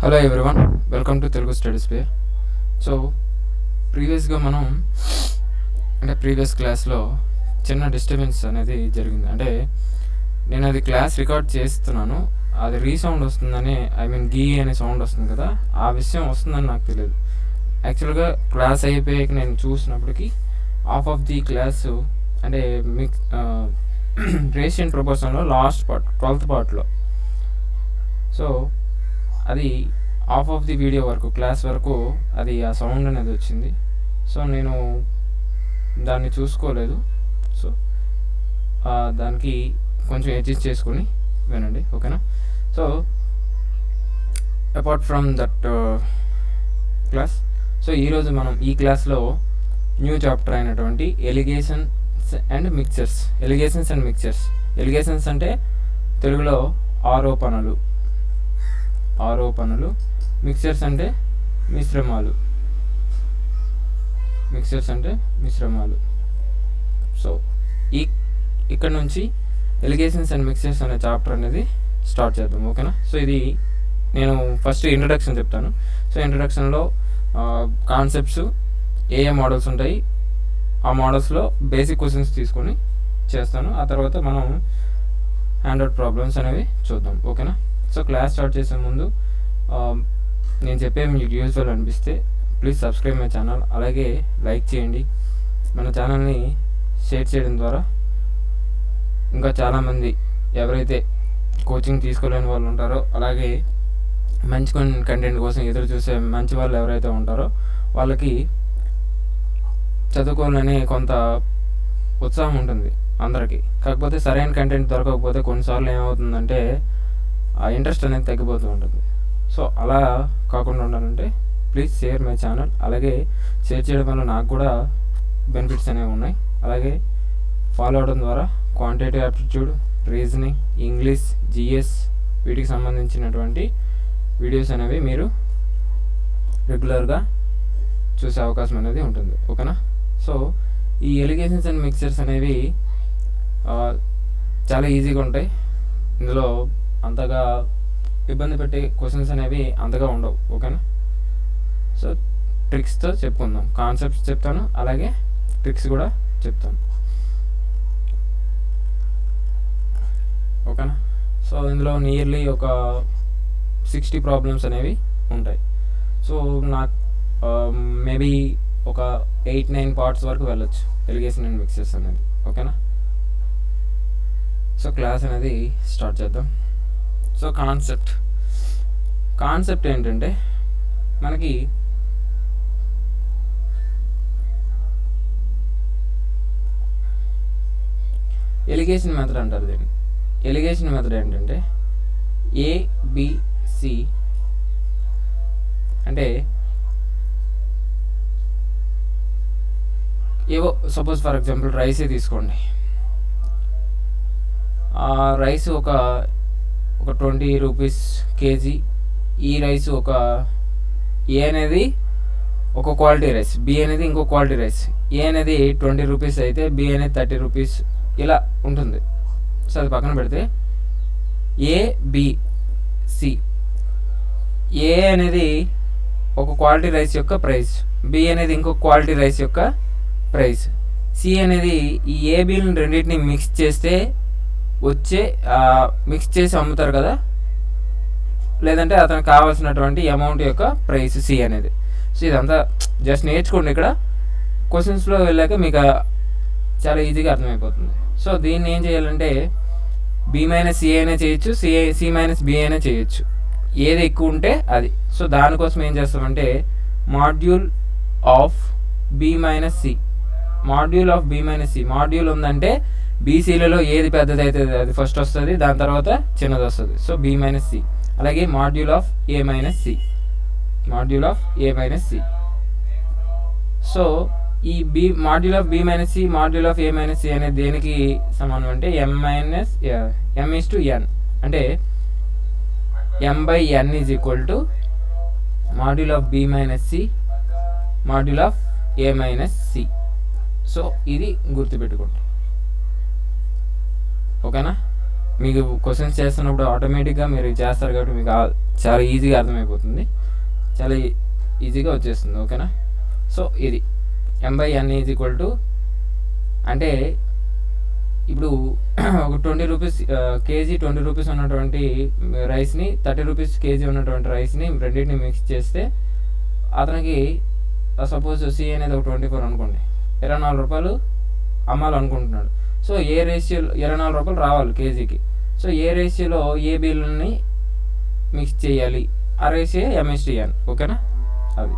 Hello everyone, welcome to Telugu studies pay. So ప్రీవియస్గా మనం previous క్లాస్లో చిన్న డిస్టర్బెన్స్ అనేది జరిగింది. నేను అది క్లాస్ రికార్డ్ చేస్తున్నాను, అది రీసౌండ్ వస్తుందని, గీ అనే సౌండ్ వస్తుంది కదా, ఆ విషయం వస్తుందని నాకు తెలియదు. యాక్చువల్గా క్లాస్ అయిపోయాక నేను చూసినప్పటికీ హాఫ్ ఆఫ్ ది క్లాసు రేషియన్ ప్రపోర్షన్లో లాస్ట్ పార్ట్ 12th పార్ట్లో, సో అది హాఫ్ ఆఫ్ ది వీడియో వరకు క్లాస్ వరకు అది ఆ సౌండ్ అనేది వచ్చింది. సో నేను దాన్ని చూసుకోలేదు. సో దానికి కొంచెం అడ్జస్ట్ చేసుకొని వినండి, ఓకేనా? So apart from that class, so ఈరోజు మనం ఈ క్లాస్లో న్యూ చాప్టర్ అయినటువంటి ఎలిగేషన్స్ అండ్ మిక్చర్స్. ఎలిగేషన్స్ అంటే తెలుగులో ఆరోపణలు. మిక్చర్స్ అంటే మిశ్రమాలు. సో ఇక్కడ నుంచి ఎలిగేషన్స్ అండ్ మిక్చర్స్ అనే చాప్టర్ అనేది స్టార్ట్ చేద్దాం, ఓకేనా? సో ఇది నేను ఫస్ట్ ఇంట్రడక్షన్ చెప్తాను. సో ఇంట్రడక్షన్లో కాన్సెప్ట్స్, ఏ మోడల్స్ ఉంటాయి, ఆ మోడల్స్లో బేసిక్ క్వశ్చన్స్ తీసుకొని చేస్తాను. ఆ తర్వాత మనం హ్యాండ్అవుట్ ప్రాబ్లమ్స్ అనేవి చూద్దాం, ఓకేనా? సో క్లాస్ స్టార్ట్ చేసే ముందు నేను చెప్పే మీకు యూజ్ఫుల్ అనిపిస్తే ప్లీజ్ సబ్స్క్రైబ్ మై ఛానల్, అలాగే లైక్ చేయండి. మన ఛానల్ని షేర్ చేయడం ద్వారా ఇంకా చాలామంది ఎవరైతే కోచింగ్ తీసుకోలేని వాళ్ళు ఉంటారో, అలాగే మంచి కంటెంట్ కోసం ఎదురు చూసే మంచి వాళ్ళు ఎవరైతే ఉంటారో వాళ్ళకి చదువుకోవాలని కొంత ఉత్సాహం ఉంటుంది అందరికీ. కాకపోతే సరైన కంటెంట్ దొరకకపోతే కొన్నిసార్లు ఏమవుతుందంటే ఆ ఇంట్రెస్ట్ అనేది తగ్గిపోతూ ఉంటుంది. సో అలా కాకుండా ఉండాలంటే ప్లీజ్ షేర్ మై ఛానల్. అలాగే షేర్ చేయడం వల్ల నాకు కూడా బెనిఫిట్స్ అనేవి ఉన్నాయి. అలాగే ఫాలో అవడం ద్వారా quantitative aptitude, reasoning, English, GS వీటికి సంబంధించినటువంటి వీడియోస్ అనేవి మీరు రెగ్యులర్గా చూసే అవకాశం అనేది ఉంటుంది, ఓకేనా? సో ఈ ఎలిగేషన్స్ అండ్ మిక్చర్స్ అనేవి చాలా ఈజీగా ఉంటాయి. ఇందులో అంతగా ఇబ్బంది పెట్టే క్వశ్చన్స్ అనేవి అంతగా ఉండవు, ఓకేనా? సో ట్రిక్స్తో చెప్పుకుందాం. కాన్సెప్ట్స్ చెప్తాను, అలాగే ట్రిక్స్ కూడా చెప్తాను, ఓకేనా? సో ఇందులో నియర్లీ ఒక 60 ప్రాబ్లమ్స్ అనేవి ఉంటాయి. సో నాకు మేబీ ఒక 8-9 పార్ట్స్ వరకు వెళ్ళొచ్చు ఎలిగేషన్ అండ్ మిక్చర్స్ అనేది, ఓకేనా? సో క్లాస్ అనేది స్టార్ట్ చేద్దాం. సో కాన్సెప్ట్ ఏంటంటే, మనకి ఎలిగేషన్ మెథడ్ అంటారు దీన్ని. ఎలిగేషన్ మెథడ్ ఏంటంటే ABC అంటే ఏవో సపోజ్ ఫర్ ఎగ్జాంపుల్ రైసే తీసుకోండి. రైస్ ఒక 20 రూపీస్ కేజీ. ఈ రైస్ ఏ అనేది ఒక క్వాలిటీ రైస్, బి అనేది ఇంకో క్వాలిటీ రైస్. ఏ అనేది 20 రూపీస్ అయితే బి అనేది 30 రూపీస్, ఇలా ఉంటుంది. సో అది పక్కన పెడితే ఏబిసి, ఏ అనేది ఒక క్వాలిటీ రైస్ యొక్క ప్రైస్, బి అనేది ఇంకో క్వాలిటీ రైస్ యొక్క ప్రైస్, సి అనేది ఈ ఏబిలను రెండింటిని మిక్స్ చేసి అమ్ముతారు కదా, లేదంటే అతనికి కావాల్సినటువంటి అమౌంట్ యొక్క ప్రైస్ సి అనేది. సో ఇదంతా జస్ట్ నేర్చుకోండి. ఇక్కడ క్వశ్చన్స్లో వెళ్ళాక మీకు చాలా ఈజీగా అర్థమైపోతుంది. సో దీన్ని ఏం చేయాలంటే బి మైనస్ సి అయినా చేయొచ్చు, సి మైనస్ బి అయినా చేయొచ్చు, ఏది ఎక్కువ ఉంటే అది. సో దానికోసం ఏం చేస్తామంటే module of B minus C. Module ఉందంటే బీసీలలో ఏది పెద్దది అయితే అది ఫస్ట్ వస్తుంది, దాని తర్వాత చిన్నది వస్తుంది. So B minus C. అలాగే module of A minus C. So ఈ module of B minus C, module of A minus C అనేది దేనికి సమానం అంటే m/n. అంటే m/n is equal to module of B minus C, module of A minus C. So ఇది గుర్తుపెట్టుకోండి, ఓకేనా? మీకు క్వశ్చన్స్ చేస్తున్నప్పుడు ఆటోమేటిక్గా మీరు చేస్తారు కాబట్టి మీకు చాలా ఈజీగా అర్థమైపోతుంది, చాలా ఈజీగా వచ్చేస్తుంది. ఓకేనా. సో ఇది m/n ఈజ్ ఈక్వల్ టు, అంటే ఇప్పుడు ఒక 20 రూపీస్ కేజీ 20 రూపీస్ ఉన్నటువంటి రైస్ని 30 రూపీస్ కేజీ ఉన్నటువంటి రైస్ని రెండింటిని మిక్స్ చేస్తే అతనికి సపోజ్ సి అనేది ఒక 24 అనుకోండి, 24 రూపాయలు అమ్మాలనుకుంటున్నాడు. సో ఏ రేషియోలో 24 రూపాయలు రావాలి కేజీకి. సో ఏ రేషియోలో ఏ బిల్లుని మిక్స్ చేయాలి, ఆ రేషియో m/n. ఓకేనా. అది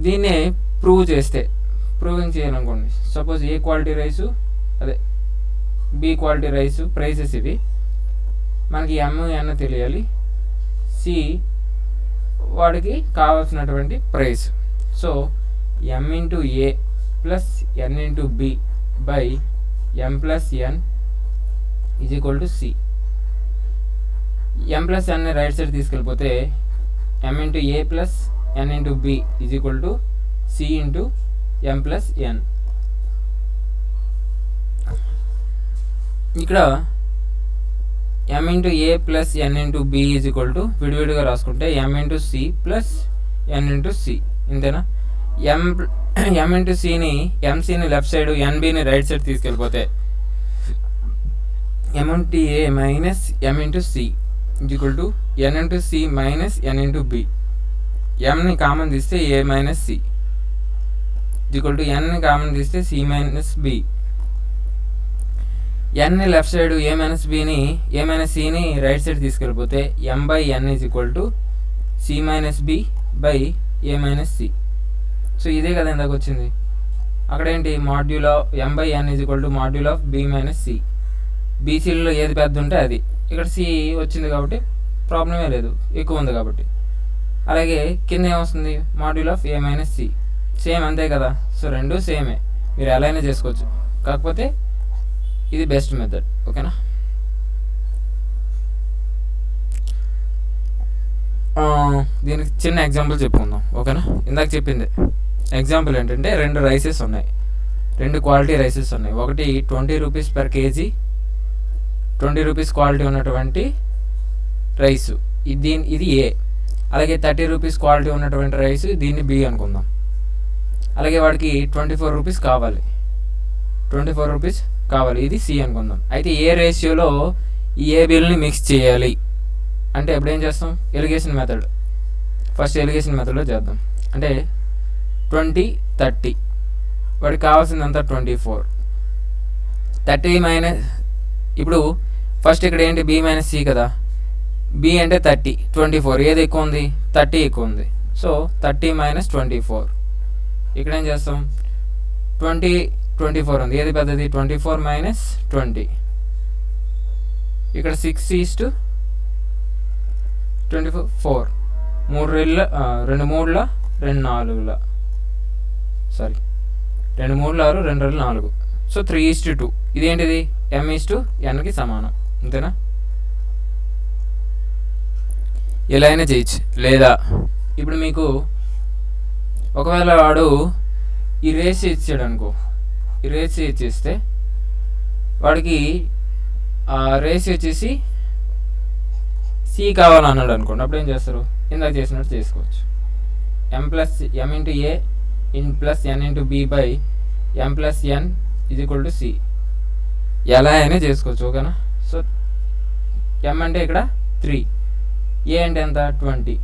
దీన్నే ప్రూవ్ చేస్తే, ప్రూవింగ్ చేయాలనుకోండి, సపోజ్ ఏ క్వాలిటీ రైసు అదే బి క్వాలిటీ రైసు ప్రైసెస్ ఇవి, మనకి m/n తెలియాలి, సి వాడికి కావాల్సినటువంటి price. So m/a plus n/b by m+n is equal to C. m+n right side తీసుకెళ్ళిపోతే m/a plus n/b is equal to C into m+n. ఇక్కడ m/a plus n/b is equal to విడివిడిగా రాసుకుంటే m/c plus n/c, ఇంతేనా. m/cని left side, nbని right side తీసుకెళ్ళిపోతే m/a minus m/c is equal to n/c minus n/b. mని common తీస్తే a minus c equal to n common తీస్తే c minus b. n left side a minus bని a minus cని right side తీసుకెళ్ళిపోతే m/n is equal to c minus b by a minus c. So ఇదే కదా ఇందాక వచ్చింది. అక్కడ ఏంటి, module of m/n is equal to module of b minus c. బీసీలో ఏది పెద్ద ఉంటే అది. ఇక్కడ c వచ్చింది కాబట్టి ప్రాబ్లమే లేదు, ఎక్కువ ఉంది కాబట్టి. అలాగే కింద ఏమొస్తుంది, module of a minus c. Same అంతే కదా. సో రెండు సేమే, మీరు ఎలా అయినా చేసుకోవచ్చు, కాకపోతే ఇది బెస్ట్ మెథడ్. ఓకేనా. దీనికి చిన్న ఎగ్జాంపుల్ చెప్పుకుందాం. ఓకేనా. ఇందాక చెప్పింది ఎగ్జాంపుల్ ఏంటంటే, రెండు రైసెస్ ఉన్నాయి, రెండు క్వాలిటీ రైసెస్ ఉన్నాయి. ఒకటి 20 rupees per KG 20 rupees quality ఉన్నటువంటి రైసు, ఇది ఏ. అలాగే 30 రూపీస్ క్వాలిటీ ఉన్నటువంటి రైస్, దీన్ని బి అనుకుందాం. అలాగే వాడికి 24 రూపీస్ కావాలి, 24 రూపీస్ కావాలి, ఇది సి అనుకుందాం. అయితే ఏ రేషియోలో ఈ ఏ బిల్ని మిక్స్ చేయాలి అంటే ఎప్పుడు ఏం చేస్తాం, ఎలిగేషన్ మెథడ్. ఫస్ట్ ఎలిగేషన్ మెథడ్లో చేద్దాం. అంటే 20 30, వాడికి కావాల్సిందంతా 24. 30 మైనస్, ఇప్పుడు ఫస్ట్ ఇక్కడ ఏంటి, బి మైనస్ సి కదా. బి అంటే 30, 24 ఏది ఎక్కువ ఉంది, 30 ఎక్కువ ఉంది. So 30 minus 24. ఇక్కడ ఏం చేస్తాం, 20 24 ఉంది, ఏది పెద్దది, 24 మైనస్ 20. ఇక్కడ 6:24, 2 3ల 2 4ల, సారీ 2 3ల 6, 2 2 4. సో 3:2. ఇదేంటిది, m/nకి సమానం, అంతేనా. ఎలా అయినా చేయొచ్చు. లేదా ఇప్పుడు మీకు ఒకవేళ వాడు ఈ రేస్ ఇచ్చాడు అనుకో, ఈ రేస్ ఇచ్చేస్తే వాడికి ఆ రేస్ వచ్చేసి సి కావాలన్నాడు అనుకోండి, అప్పుడు ఏం చేస్తారు, ఇందాక చేసినట్టు చేసుకోవచ్చు. m/a plus n/b by m+n is equal to C. ఎలా అయినా చేసుకోవచ్చు. ఓకేనా. సో m అంటే ఇక్కడ 3, a అంటే ఎంత 20,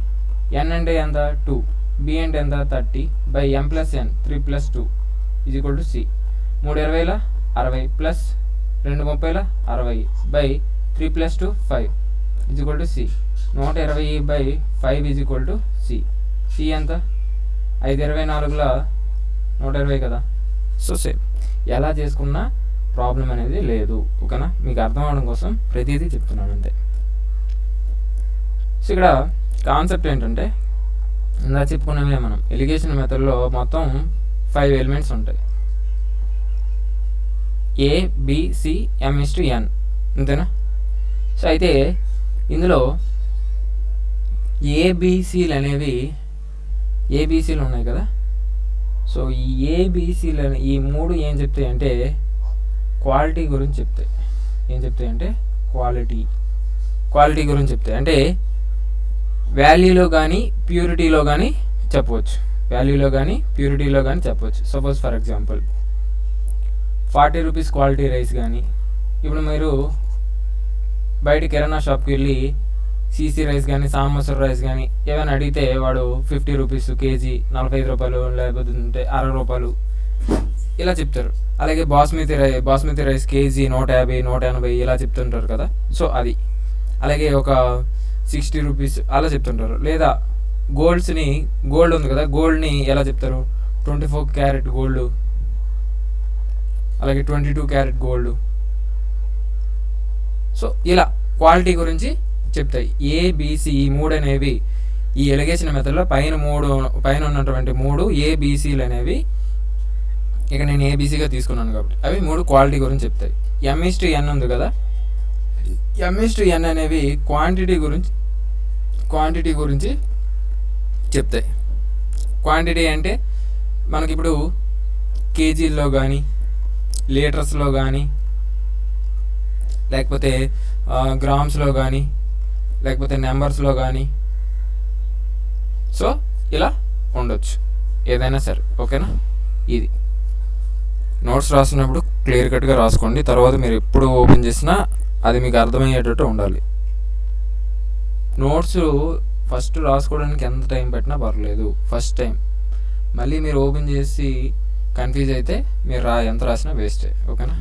n అంటే ఎంత 2, b అంటే ఎంత 30 by m+n 3 + 2 is equal to C. 3 20ల 60 ప్లస్ 2 30ల 60 by 3 + 2 5 is equal to C. 120 by 5 is equal to C. C ఎంత, 5/24ల 120 కదా. సో సేమ్ ఎలా చేసుకున్నా ప్రాబ్లం అనేది లేదు. ఓకేనా. మీకు అర్థం అవడం కోసం ప్రతిదీ చెప్తున్నాను అంతే. సో ఇక్కడ కాన్సెప్ట్ ఏంటంటే, ఇందా చెప్పుకున్నామే మనం, ఎలిగేషన్ మెథడ్లో మొత్తం 5 ఎలిమెంట్స్ ఉంటాయి, ఏ బి సి m/n, అంతేనా. సో అయితే ఇందులో ఏబిసిలు అనేవి, ఏబిసిలు ఉన్నాయి కదా. సో ఈ ఏబిసిలు ఈ 3 ఏం చెప్తాయి అంటే క్వాలిటీ గురించి చెప్తాయి. ఏం చెప్తాయి అంటే క్వాలిటీ గురించి చెప్తాయి. అంటే వాల్యూలో కానీ ప్యూరిటీలో కానీ చెప్పవచ్చు. వాల్యూలో కానీ ప్యూరిటీలో కానీ చెప్పవచ్చు. Suppose for example 40 rupees quality rice కానీ, ఇప్పుడు మీరు బయట కిరాణా షాప్కి వెళ్ళి సీసీ రైస్ కానీ సాంబసూర్ రైస్ కానీ ఏమైనా అడిగితే వాడు 50 రూపీస్ కేజీ, 45 రూపాయలు, లేకపోతే 60 రూపాయలు ఇలా చెప్తారు. అలాగే బాస్మతి రైస్ కేజీ 150, 180 ఇలా చెప్తుంటారు కదా. సో అది అలాగే ఒక 60 రూపీస్ అలా చెప్తుంటారు. లేదా గోల్డ్ ఉంది కదా, గోల్డ్ని ఎలా చెప్తారు, 24 క్యారెట్ గోల్డ్, అలాగే 22 క్యారెట్ గోల్డ్. సో ఇలా క్వాలిటీ గురించి చెప్తాయి. ఏబిసి ఈ 3 అనేవి ఈ ఎలిగేషన్ మెథడ్లో పైన ఉన్నటువంటి 3 ఏబిసిలు అనేవి ఇక నేను ఏబిసిగా తీసుకున్నాను కాబట్టి అవి 3 క్వాలిటీ గురించి చెప్తాయి. M:N ఉంది కదా, M:N అనేవి క్వాంటిటీ గురించి చెప్తాయి. క్వాంటిటీ అంటే మనకిప్పుడు కేజీల్లో కానీ, లీటర్స్లో కానీ, లేకపోతే గ్రామ్స్లో కానీ, లేకపోతే నెంబర్స్లో కానీ, సో ఇలా ఉండొచ్చు ఏదైనా సరే. ఓకేనా? ఇది నోట్స్ రాసినప్పుడు క్లియర్ కట్గా రాసుకోండి. తర్వాత మీరు ఎప్పుడు ఓపెన్ చేసినా అది మీకు అర్థమయ్యేటట్టు ఉండాలి. నోట్స్ ఫస్ట్ రాసుకోవడానికి ఎంత టైం పెట్టినా పర్లేదు. ఫస్ట్ టైం మళ్ళీ మీరు ఓపెన్ చేసి కన్ఫ్యూజ్ అయితే మీరు ఎంత రాసినా వేస్టే. ఓకేనా?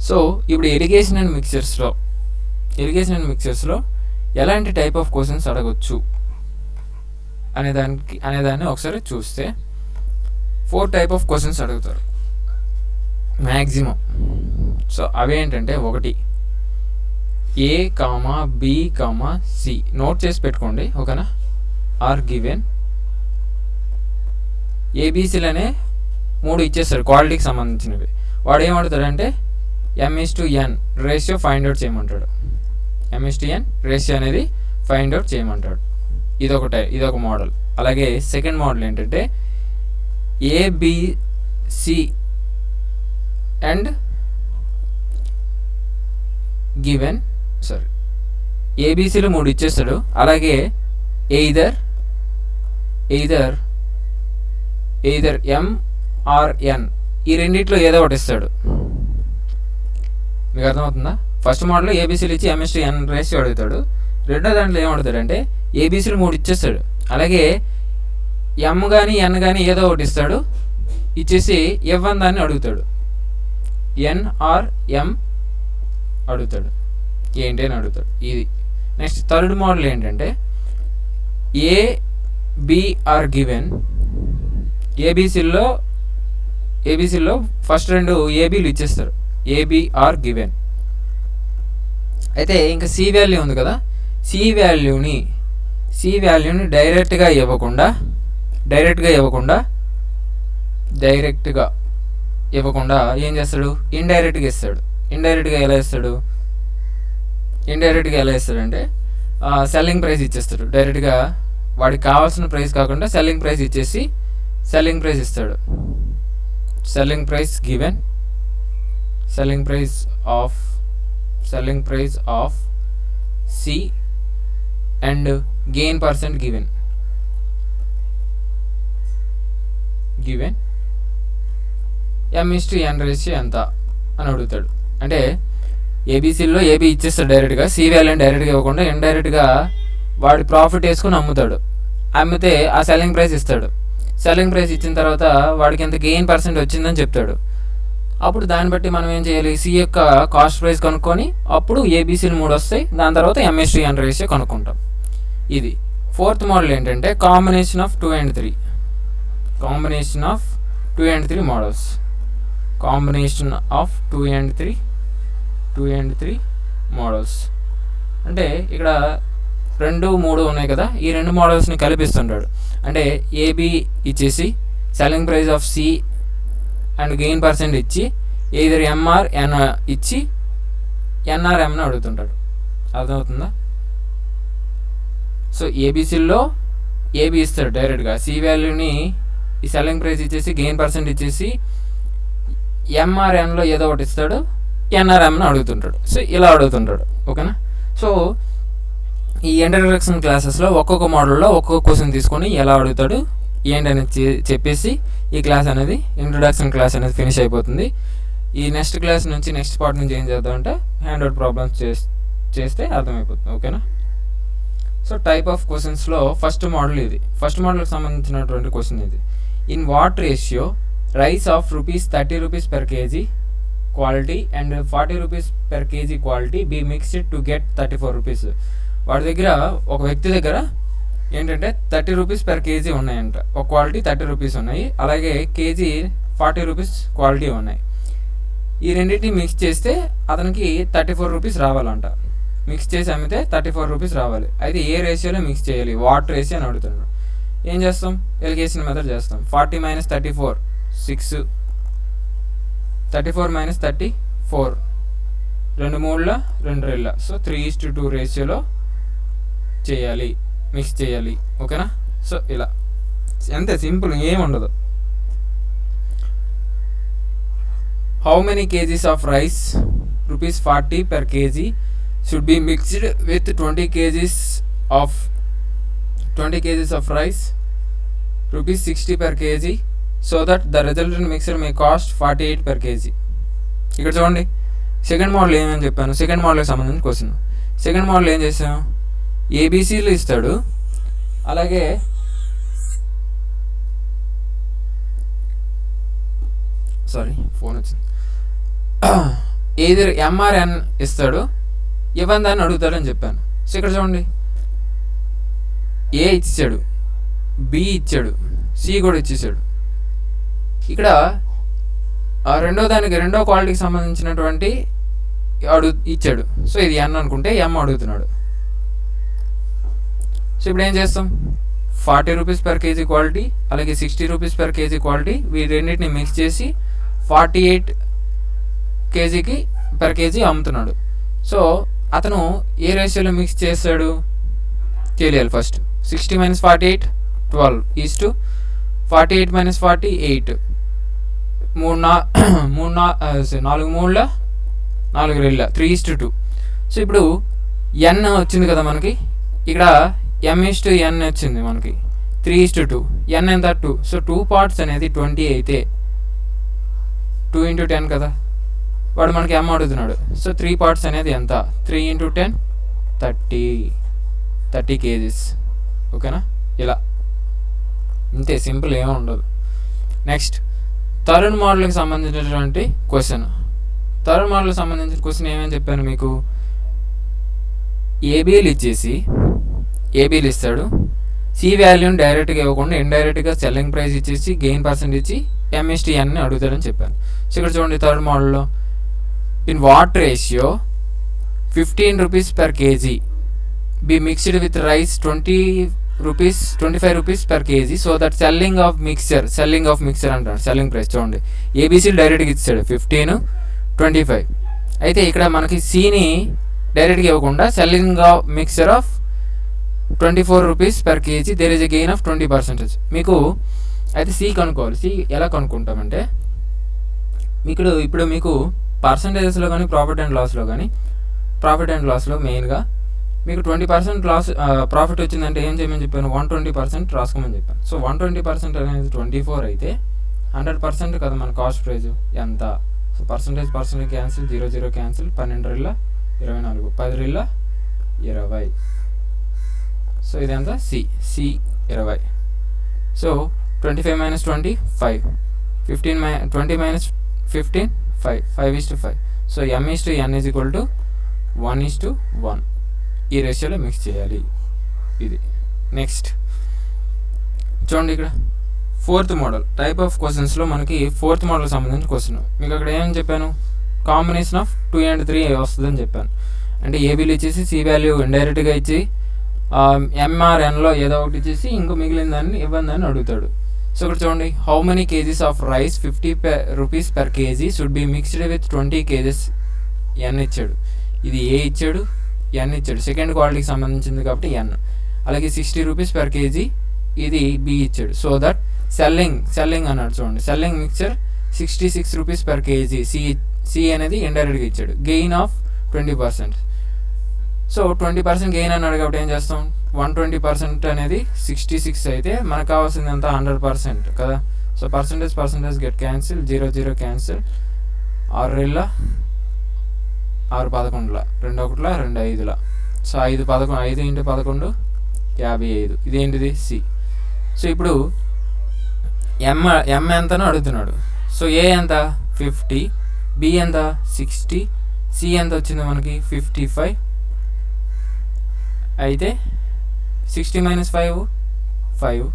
సో ఇప్పుడు ఇరిగేషన్ అండ్ మిక్చర్స్లో ఎలాంటి టైప్ ఆఫ్ క్వశ్చన్స్ అడగొచ్చు అనేదాన్ని ఒకసారి చూస్తే 4 టైప్ ఆఫ్ క్వశ్చన్స్ అడుగుతారు మ్యాక్సిమం. సో అవేంటంటే 1 A, B, C నోట్ చేసి పెట్టుకోండి. ఓకేనా? ఆర్ గివెన్ ఏబిసిలనే 3 ఇచ్చేస్తాడు క్వాలిటీకి సంబంధించినవి. వాడు ఏమడుగుతాడంటే M:N రేషియో ఫైండ్ అవుట్ చేయమంటాడు. M:N రేషియో అనేది ఫైండ్ అవుట్ చేయమంటాడు. ఇదొక మోడల్. అలాగే సెకండ్ మోడల్ ఏంటంటే ఏబిసి అండ్ గివెన్ ఏబిసిలు 3 ఇచ్చేస్తాడు. అలాగే ఎయిదర్ M or N ఈ రెండిట్లో ఏదో ఒకటి ఇస్తాడు. మీకు అర్థమవుతుందా? ఫస్ట్ మోడల్లో ఏబిసిలు ఇచ్చి M:N రేషియో అడుగుతాడు. రెండో దాంట్లో ఏమడుగుతాడంటే ఏబిసిలు 3 ఇచ్చేస్తాడు. అలాగే M కానీ N కానీ ఏదో ఒకటి ఇస్తాడు, ఇచ్చేసి F1 దాన్ని అడుగుతాడు. N or M అడుగుతాడు, ఏంటి అని అడుగుతాడు. ఇది నెక్స్ట్ థర్డ్ మోడల్ ఏంటంటే A, B ఆర్ గివెన్ ఏబిసిల్లో ఫస్ట్ 2 ఏబీలు ఇచ్చేస్తారు. AB are given. అయితే ఇంకా సి వాల్యూ ఉంది కదా, సి వాల్యూని డైరెక్ట్గా ఇవ్వకుండా ఏం చేస్తాడు, ఇండైరెక్ట్గా ఇస్తాడు. ఇండైరెక్ట్గా ఎలా ఇస్తాడంటే సెల్లింగ్ ప్రైస్ ఇచ్చేస్తాడు. డైరెక్ట్గా వాడికి కావాల్సిన ప్రైస్ కాకుండా సెల్లింగ్ ప్రైస్ ఇచ్చేసి సెల్లింగ్ ప్రైస్ ఇస్తాడు. Selling price given, selling price of C and gain percent given M:N ratio ఎంత అని అడుగుతాడు. అంటే ఏబిసిల్లో ఏబి ఇచ్చేస్తాడు డైరెక్ట్గా, సి వాల్యూని డైరెక్ట్గా ఇవ్వకుండా ఇండైరెక్ట్గా వాడి ప్రాఫిట్ వేసుకుని అమ్మితే ఆ సెల్లింగ్ ప్రైస్ ఇస్తాడు. సెల్లింగ్ ప్రైస్ ఇచ్చిన తర్వాత వాడికి ఎంత గెయిన్ పర్సెంట్ వచ్చిందని చెప్తాడు. అప్పుడు దాన్ని బట్టి మనం ఏం చేయాలి, సి యొక్క కాస్ట్ ప్రైస్ కనుక్కొని అప్పుడు ఏబిసిలు 3 వస్తాయి. దాని తర్వాత M:N రేషియో కనుక్కుంటాం. ఇది ఫోర్త్ మోడల్ ఏంటంటే combination of 2 and 3 models. Combination of 2 and 3 models అంటే ఇక్కడ 2, 3 ఉన్నాయి కదా, ఈ 2 మోడల్స్ని కలిపిస్తుంటాడు. అంటే ఏబి ఇచ్చేసి selling price of C and gain percent ఇచ్చి ఎయిదర్ M or N ఇచ్చి N or Mని అడుగుతుంటాడు. అర్థమవుతుందా? సో ఏబిసిల్లో ఏబి ఇస్తాడు డైరెక్ట్గా, సి వాల్యూని ఈ సెల్లింగ్ ప్రైస్ ఇచ్చేసి గెయిన్ పర్సెంట్ ఇచ్చేసి M or Nలో ఏదో ఒకటి ఇస్తాడు, N or Mని అడుగుతుంటాడు. సో ఇలా అడుగుతుంటాడు. ఓకేనా? సో ఈ ఇంట్రడక్షన్ క్లాసెస్లో ఒక్కొక్క మోడల్లో ఒక్కొక్క క్వశ్చన్ తీసుకొని ఎలా అడుగుతాడు ఏంటనేది చెప్పేసి ఈ క్లాస్ అనేది ఇంట్రడక్షన్ క్లాస్ అనేది ఫినిష్ అయిపోతుంది. ఈ నెక్స్ట్ క్లాస్ నుంచి నెక్స్ట్ పార్ట్ నుంచి ఏం చేద్దామంటే హ్యాండ్ అవుట్ ప్రాబ్లమ్స్ చేస్తే అర్థమైపోతుంది. ఓకేనా? సో టైప్ ఆఫ్ క్వశ్చన్స్లో ఫస్ట్ మోడల్ ఇది. ఫస్ట్ మోడల్కి సంబంధించినటువంటి క్వశ్చన్ ఇది. In what ratio rice of ₹30 per kg quality and ₹40 per kg quality be mixed to get ₹34. వాడి దగ్గర ఒక వ్యక్తి దగ్గర ఏంటంటే ₹30 per kg ఉన్నాయంట. ఒక క్వాలిటీ ₹30 ఉన్నాయి, అలాగే కేజీ ₹40 క్వాలిటీ ఉన్నాయి. ఈ రెండింటిని మిక్స్ చేస్తే అతనికి ₹34 రావాలంట. మిక్స్ చేసి అమ్మితే ₹34 రావాలి. అయితే ఏ రేషియోలో మిక్స్ చేయాలి, వాట్ రేషియో అని అడుగుతున్నాడు. ఏం చేస్తాం? ఎలిగేషన్ మెథడ్ చేస్తాం. 40 - 34 6, 34 - 34 2 3 2 2. సో 3:2 రేషియోలో చేయాలి, మిక్స్ చేయాలి. ఓకేనా? సో ఇలా అంతే, సింపుల్, ఏముండదు. How many kgs of rice ₹40 per kg should be mixed with 20 kgs of rice ₹60 per kg so that the resultant mixture may cost 48 per kg. ఇక్కడ చూడండి, సెకండ్ మోడల్ ఏమని చెప్పాను, సెకండ్ మోడల్కి సంబంధించిన క్వశ్చన్. సెకండ్ మోడల్ ఏం చేసాం, ఏబీసీలు ఇస్తాడు, అలాగే phone వచ్చింది, ఏది ఎంఆర్ఎన్ ఇస్తాడు, ఇవ్వండి అని అడుగుతాడని చెప్పాను. సో ఇక్కడ చూడండి, ఏ ఇచ్చాడు, బి ఇచ్చాడు, సి కూడా ఇచ్చేసాడు. ఇక్కడ రెండో క్వాలిటీకి సంబంధించినటువంటి ఇచ్చాడు. సో ఇది ఎన్ అనుకుంటే ఎం అడుగుతున్నాడు. సో ఇప్పుడు ఏం చేస్తాం, ₹40 per kg క్వాలిటీ అలాగే ₹60 per kg క్వాలిటీ వీటి రెండింటిని మిక్స్ చేసి 48 per kg అమ్ముతున్నాడు. సో అతను ఏ రేషియోలో మిక్స్ చేస్తాడు తెలియాలి. First 60 - 48 12 east 48 - 40 8 4 3 3:2. సో ఇప్పుడు ఎన్ వచ్చింది కదా మనకి, ఇక్కడ m/n వచ్చింది మనకి 3:2. ఎన్ ఎంత 2. సో 2 parts అనేది 20 అయితే 2 × 10 కదా, వాడు మనకి ఎం అడుగుతున్నాడు. సో 3 parts అనేది ఎంత, 3 × 10 30 kgs. ఓకేనా? ఇలా ఇంతే, సింపుల్, ఏమీ ఉండదు. నెక్స్ట్ థర్డ్ మోడల్కి సంబంధించినటువంటి క్వశ్చన్. థర్డ్ మోడల్కి సంబంధించిన క్వశ్చన్ ఏమని చెప్పాను మీకు, ఏబిఎల్ ఇచ్చేసి ఏబిఎల్ ఇస్తాడు, సి వాల్యూని డైరెక్ట్గా ఇవ్వకుండా ఇండైరెక్ట్గా సెల్లింగ్ ప్రైస్ ఇచ్చేసి గెయిన్ పర్సెంట్ ఇచ్చి m/n అడుగుతాడని చెప్పాను. సో ఇక్కడ చూడండి, థర్డ్ మోడల్లో in what ratio ₹15 per kg be mixed with rice ₹25 per kg so that selling of mixture అంటాడు. సెల్లింగ్ ప్రైస్ చూడండి, ఏబీసీ డైరెక్ట్గా ఇచ్చాడు 15 25. అయితే ఇక్కడ మనకి సిని డైరెక్ట్గా ఇవ్వకుండా selling of mixture of ₹24 per kg there is a gain of 20%. మీకు అయితే సి కనుక్కోవాలి. సి ఎలా కనుక్కుంటామంటే, ఇప్పుడు మీకు పర్సంటేజెస్లో కానీ ప్రాఫిట్ అండ్ లాస్లో మెయిన్గా మీకు 20% లాస్ ప్రాఫిట్ వచ్చిందంటే ఏం చేయమని చెప్పాను, 120% రాసుకోమని చెప్పాను. సో 120% అనేది 24 అయితే 100% కదా మన కాస్ట్ ప్రైజ్ ఎంత. So percentage cancel, 0 0 cancel, 12 2 24, 10 2 20. So ఇదంతా సి 20. సో 25 - 20 5, 20 - 15 5, 5:5. సో m/n = 1:1 ఈ రేషియోలో మిక్స్ చేయాలి. ఇది నెక్స్ట్ చూడండి, ఇక్కడ ఫోర్త్ మోడల్ టైప్ ఆఫ్ క్వశ్చన్స్లో మనకి ఫోర్త్ మోడల్ సంబంధించిన క్వశ్చన్. మీకు అక్కడ ఏమని చెప్పాను, కాంబినేషన్ ఆఫ్ 2 and 3 వస్తుందని చెప్పాను. అంటే ఏబీలు ఇచ్చేసి సి వాల్యూ ఇండైరెక్ట్గా ఇచ్చి ఎంఆర్ఎన్లో ఏదో ఒకటి ఇచ్చేసి ఇంకో మిగిలిన దాన్ని ఇవ్వండి అని అడుగుతాడు. సో ఇక్కడ చూడండి, how many kgs of rice ₹50 per kg should be mixed with 20 kgs ఎన్ ఇచ్చాడు. ఇది ఏ ఇచ్చాడు, ఎన్ ఇచ్చాడు. సెకండ్ క్వాలిటీకి సంబంధించింది కాబట్టి ఎన్. అలాగే ₹60 per kg ఇది బి ఇచ్చాడు. సో దట్ సెల్లింగ్ అన్నాడు. చూడండి, selling mixture ₹66 per kg C అనేది ఇండైరెక్ట్గా ఇచ్చాడు. Gain of 20%. సో 20% గెయిన్ అన్నాడు కాబట్టి ఏం చేస్తాం, 120% అనేది 66 అయితే మనకు కావాల్సింది ఎంత 100% కదా. So percentage get cancel, 0 0 cancel, 6 2 6 11 2 1 2 5. So 5 11 5 × 11 55. ఇదేంటిది సి. సో ఇప్పుడు ఎం ఎంతనో అడుగుతున్నాడు. సో ఏ ఎంత 50, బి ఎంత 60, సి ఎంత వచ్చింది మనకి 55. అయితే 60 - 5 5,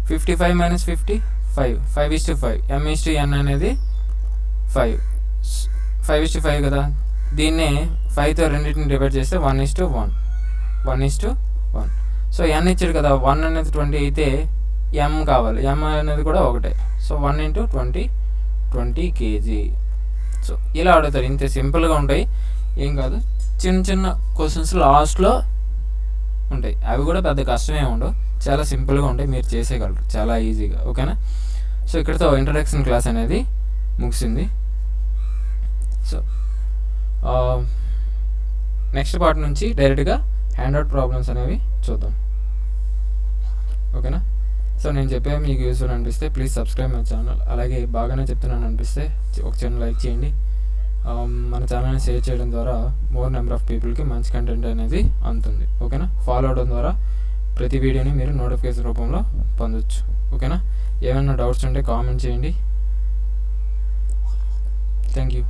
55 - 50 5, 5:5. m/n అనేది 5, 5:5 కదా. దీన్నే 5తో రెండింటిని డివైడ్ చేస్తే 1:1, 1:1. సో n ఇచ్చాడు కదా, 1 అనేది 20 అయితే m కావాలి, m అనేది కూడా ఒకటే. So 1 × 20 kg. సో ఇలా అడుగుతారు. ఇంత సింపుల్గా ఉంటాయి, ఏం కాదు. చిన్న చిన్న క్వశ్చన్స్ లాస్ట్లో ఉంటాయి, అవి కూడా పెద్ద కష్టమే ఉండవు, చాలా సింపుల్గా ఉంటాయి, మీరు చేసేయగలరు చాలా ఈజీగా. ఓకేనా. సో ఇక్కడితో ఇంట్రడక్షన్ క్లాస్ అనేది ముగిసింది. సో నెక్స్ట్ పార్ట్ నుంచి డైరెక్ట్గా హ్యాండ్అవుట్ ప్రాబ్లమ్స్ అనేవి చూద్దాం. ఓకేనా. సో నేను చెప్పే మీకు యూస్ఫుల్ అనిపిస్తే ప్లీజ్ సబ్స్క్రైబ్ మై ఛానల్. అలాగే బాగానే చెప్తున్నాను అనిపిస్తే ఒక చిన్న లైక్ చేయండి. మన ఛానల్ని షేర్ చేయడం ద్వారా మోర్ నెంబర్ ఆఫ్ పీపుల్కి మంచి కంటెంట్ అనేది అందుతుంది. ఓకేనా. ఫాలో అవడం ద్వారా ప్రతి వీడియోని మీరు నోటిఫికేషన్ రూపంలో పొందొచ్చు. ఓకేనా. ఏమైనా డౌట్స్ ఉంటే కామెంట్ చేయండి. Thank you.